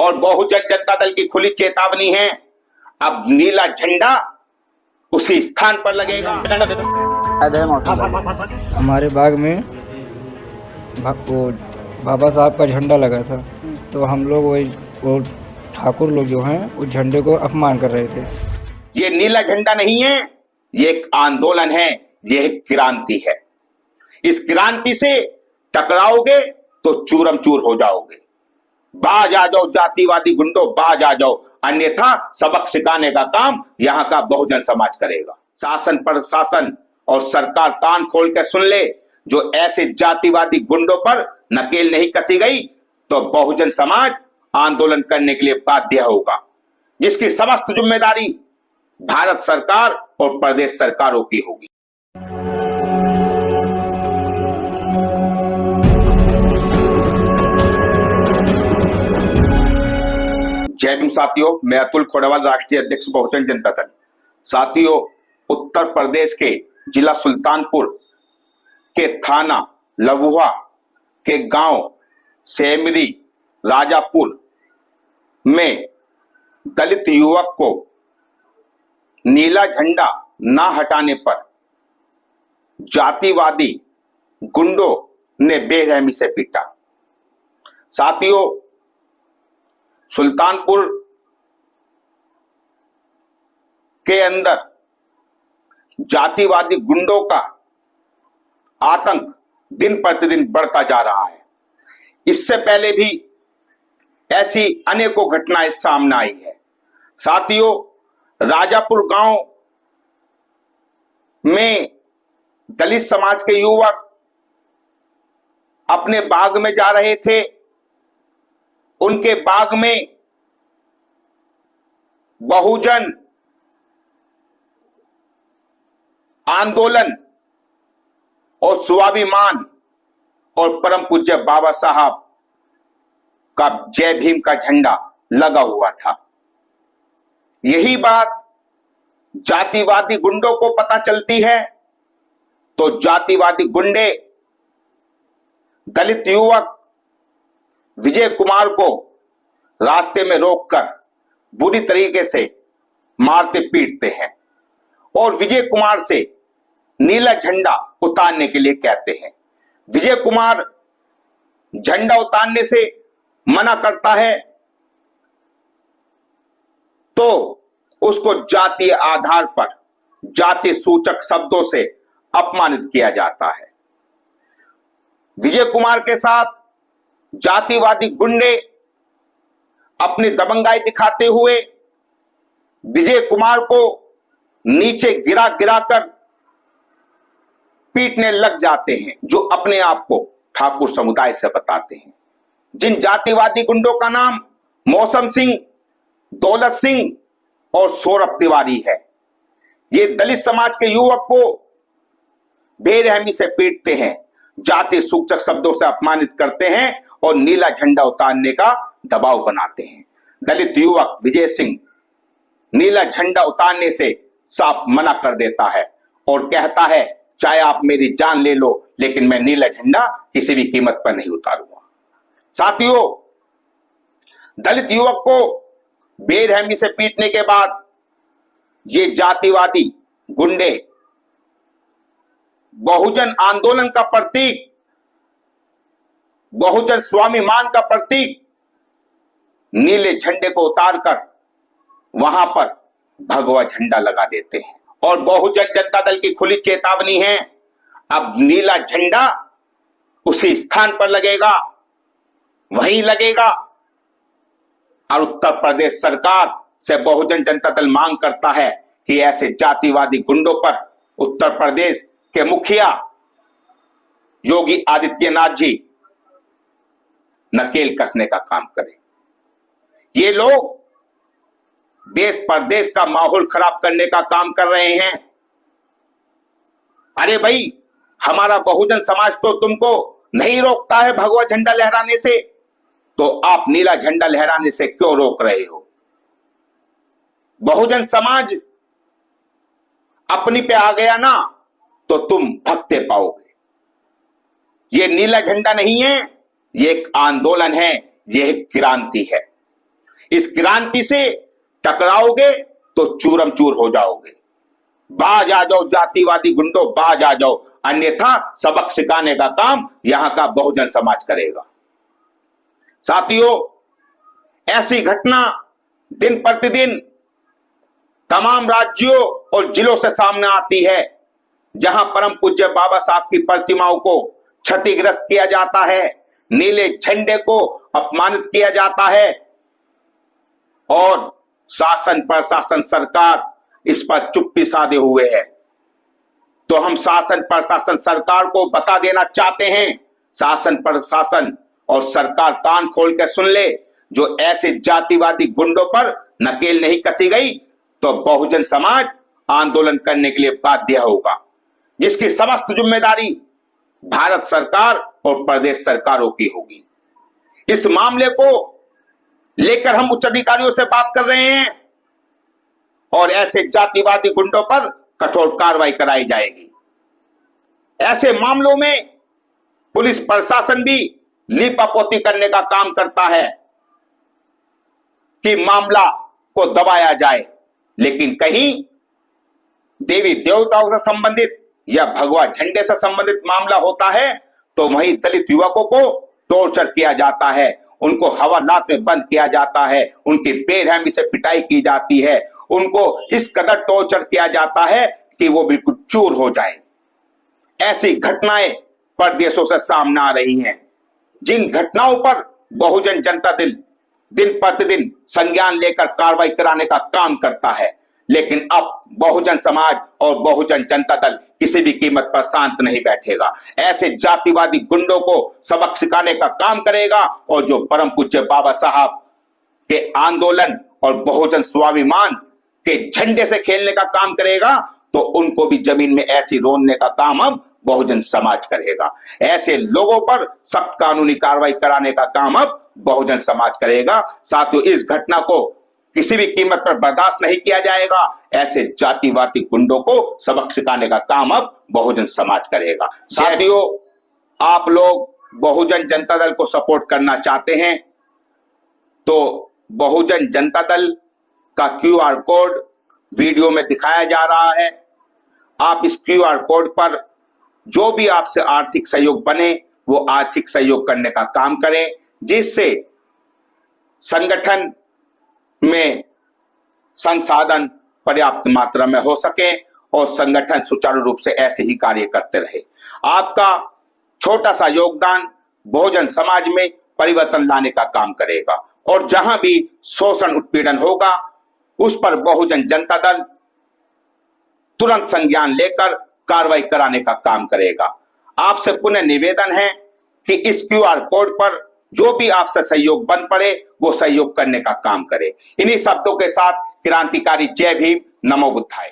और बहुजन जनता दल की खुली चेतावनी है, अब नीला झंडा उसी स्थान पर लगेगा। हमारे बाग में वो बाबा साहब का झंडा लगा था, तो हम लोग वो ठाकुर लोग जो हैं उस झंडे को अपमान कर रहे थे। ये नीला झंडा नहीं है, ये एक आंदोलन है, ये एक क्रांति है। इस क्रांति से टकराओगे तो चूरम चूर हो जाओगे। बाज आ जाओ जातिवादी गुंडों, बाज आ जाओ, अन्यथा सबक सिखाने का काम यहां का बहुजन समाज करेगा। शासन प्रशासन और सरकार कान खोल के सुन ले, जो ऐसे जातिवादी गुंडों पर नकेल नहीं कसी गई तो बहुजन समाज आंदोलन करने के लिए बाध्य होगा, जिसकी समस्त जिम्मेदारी भारत सरकार और प्रदेश सरकारों की होगी। जय भीम साथियों, मैं अतुल खोड़ेवाल, राष्ट्रीय अध्यक्ष बहुजन जनता दल। साथियों, उत्तर प्रदेश के जिला सुल्तानपुर के थाना लबुहा के गांव सेमरी राजापुर में दलित युवक को नीला झंडा ना हटाने पर जातिवादी गुंडों ने बेरहमी से पीटा। साथियों, सुल्तानपुर के अंदर जातिवादी गुंडों का आतंक दिन प्रतिदिन बढ़ता जा रहा है। इससे पहले भी ऐसी अनेकों घटनाएं सामने आई है। साथियों, राजापुर गांव में दलित समाज के युवक अपने बाग में जा रहे थे। उनके बाग में बहुजन आंदोलन और स्वाभिमान और परम पूज्य बाबा साहब का जय भीम का झंडा लगा हुआ था। यही बात जातिवादी गुंडों को पता चलती है तो जातिवादी गुंडे दलित युवक विजय कुमार को रास्ते में रोककर बुरी तरीके से मारते पीटते हैं और विजय कुमार से नीला झंडा उतारने के लिए कहते हैं। विजय कुमार झंडा उतारने से मना करता है तो उसको जातीय आधार पर जाति सूचक शब्दों से अपमानित किया जाता है। विजय कुमार के साथ जातिवादी गुंडे अपनी दबंगाई दिखाते हुए विजय कुमार को नीचे गिरा गिराकर पीटने लग जाते हैं, जो अपने आप को ठाकुर समुदाय से बताते हैं। जिन जातिवादी गुंडों का नाम मौसम सिंह, दौलत सिंह और सौरभ तिवारी है, ये दलित समाज के युवक को बेरहमी से पीटते हैं, जाति सूचक शब्दों से अपमानित करते हैं और नीला झंडा उतारने का दबाव बनाते हैं। दलित युवक विजय सिंह नीला झंडा उतारने से साफ मना कर देता है और कहता है, चाहे आप मेरी जान ले लो, लेकिन मैं नीला झंडा किसी भी कीमत पर नहीं उतारूंगा। साथियों, दलित युवक को बेरहमी से पीटने के बाद ये जातिवादी गुंडे बहुजन आंदोलन का प्रतीक, बहुजन स्वाभिमान का प्रतीक नीले झंडे को उतारकर वहां पर भगवा झंडा लगा देते हैं। और बहुजन जनता दल की खुली चेतावनी है, अब नीला झंडा उसी स्थान पर लगेगा, वहीं लगेगा। और उत्तर प्रदेश सरकार से बहुजन जनता दल मांग करता है कि ऐसे जातिवादी गुंडों पर उत्तर प्रदेश के मुखिया योगी आदित्यनाथ जी नकेल कसने का काम करें। ये लोग देश परदेश का माहौल खराब करने का काम कर रहे हैं। अरे भाई, हमारा बहुजन समाज तो तुमको नहीं रोकता है भगवा झंडा लहराने से, तो आप नीला झंडा लहराने से क्यों रोक रहे हो? बहुजन समाज अपनी पे आ गया ना तो तुम भगते पाओगे। ये नीला झंडा नहीं है, ये एक आंदोलन है, ये एक क्रांति है। इस क्रांति से टकराओगे तो चूरम चूर हो जाओगे। बाज आ जाओ जातिवादी गुंडों, बाज आ जाओ, अन्यथा सबक सिखाने का काम यहां का बहुजन समाज करेगा। साथियों, ऐसी घटना दिन प्रतिदिन तमाम राज्यों और जिलों से सामने आती है, जहां परम पूज्य बाबा साहब की प्रतिमाओं को क्षतिग्रस्त किया जाता है, नीले झंडे को अपमानित किया जाता है और शासन प्रशासन सरकार इस पर चुप्पी साधे हुए है। तो हम शासन प्रशासन सरकार को बता देना चाहते हैं, शासन प्रशासन और सरकार कान खोल के सुन ले, जो ऐसे जातिवादी गुंडों पर नकेल नहीं कसी गई तो बहुजन समाज आंदोलन करने के लिए बाध्य होगा, जिसकी समस्त जिम्मेदारी भारत सरकार और प्रदेश सरकारों की होगी। इस मामले को लेकर हम उच्च अधिकारियों से बात कर रहे हैं और ऐसे जातिवादी गुंडों पर कठोर कार्रवाई कराई जाएगी। ऐसे मामलों में पुलिस प्रशासन भी लीपापोती करने का काम करता है कि मामला को दबाया जाए, लेकिन कहीं देवी देवताओं से संबंधित या भगवा झंडे से संबंधित मामला होता है तो वहीं दलित युवकों को टॉर्चर किया जाता है, उनको हवालात में बंद किया जाता है, उनकी बेरहमी से पिटाई की जाती है, उनको इस कदर टॉर्चर किया जाता है कि वो बिल्कुल चूर हो जाए। ऐसी घटनाएं प्रदेशों से सामने आ रही हैं, जिन घटनाओं पर बहुजन जनता दल दिन प्रतिदिन संज्ञान लेकर कार्रवाई कराने का काम करता है, लेकिन अब बहुजन समाज और बहुजन जनता दल किसी भी कीमत पर शांत नहीं बैठेगा। ऐसे जातिवादी गुंडों को सबक सिखाने का काम करेगा और जो परम पूज्य बाबा साहब के आंदोलन और बहुजन स्वाभिमान के झंडे से खेलने का काम करेगा तो उनको भी जमीन में ऐसी रोनने का काम अब बहुजन समाज करेगा। ऐसे लोगों पर सख्त कानूनी कार्रवाई कराने का काम अब बहुजन समाज करेगा। साथियों, इस घटना को किसी भी कीमत पर बर्दाश्त नहीं किया जाएगा। ऐसे जातिवादी गुंडों को सबक सिखाने का काम अब बहुजन समाज करेगा। साथियों, आप लोग बहुजन जनता दल को सपोर्ट करना चाहते हैं तो बहुजन जनता दल का QR कोड वीडियो में दिखाया जा रहा है। आप इस QR कोड पर जो भी आपसे आर्थिक सहयोग बने वो आर्थिक सहयोग करने का काम करें, जिससे संगठन में संसाधन पर्याप्त मात्रा में हो सके और संगठन सुचारू रूप से ऐसे ही कार्य करते रहे। आपका छोटा सा योगदान बहुजन समाज में परिवर्तन लाने का काम करेगा और जहां भी शोषण उत्पीड़न होगा उस पर बहुजन जनता दल तुरंत संज्ञान लेकर कार्रवाई कराने का काम करेगा। आपसे पुनः निवेदन है कि इस QR कोड पर जो भी आपसे सहयोग बन पड़े वो सहयोग करने का काम करे। इन्हीं शब्दों के साथ क्रांतिकारी जय भीम, नमो बुद्धाय।